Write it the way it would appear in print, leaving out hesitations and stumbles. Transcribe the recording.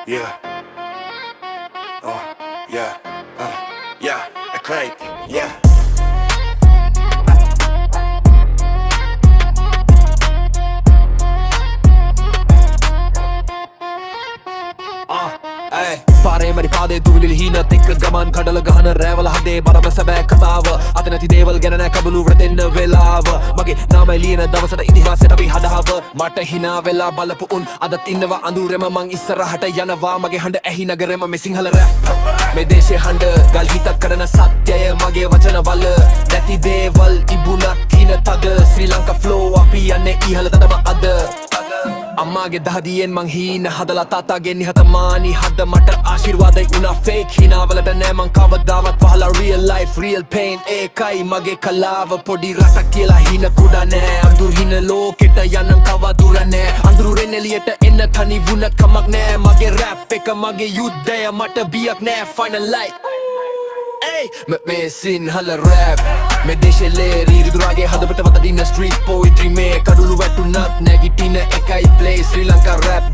Yeah. Oh, yeah. Yeah. A crate. Yeah. Ay. පාරේ මරි පාදේ දුවිලි හීනත් එක්ක ගමන් කඩල ගහන රෑවල හදේ බරම සැබෑ කතාව අත නැති දේවල් ගැන නෑ කබලු වරතෙන්න වෙලාව මගේ නාමය ලියන දවසට ඉතිහාසයට අපි හදාව මට හිනා වෙලා බලපු උන් අදත් ඉන්නවා අඳුරෙම මං ඉස්සරහට යනවා මගේ හඬ ඇහි නගරෙම මේ සිංහල රැප් මේ දේශේ හඬ ගල් හිතත් කරන සත්‍යය මගේ වචනවල නැති දේවල් ඉබුණත් හින තද ශ්‍රී ලංකා ෆ්ලෝ අපි යන්නේ ඉහළටම අද අම්මාගේ දහදියෙන් මං හීන හදලා තාතාගේ නිහතමානී හද මට ආශිර්වාදයි වුණා ෆේක් හිනාවලට නෑ මං කවදාවත් පහලා real life real pain ඒකයි මගේ කලාව පොඩි රටක් කියලා හින කුඩා නෑ අඳුර හින ලෝකෙට යන්න කවදුර නෑ අඳුරෙන් එළියට එන්න තනි වුණ කමක් නෑ මගේ රැප් එක මගේ යුද්ධය මට බියක් නෑ final light මේ සිංහල රැප් මේ දේශේ ලේරි රිදුරාගේ හදපත වතදින street poetry මේ කඩුළු වැටුනත් නැගිටින එකයි play ශ්‍රී ලංකා rap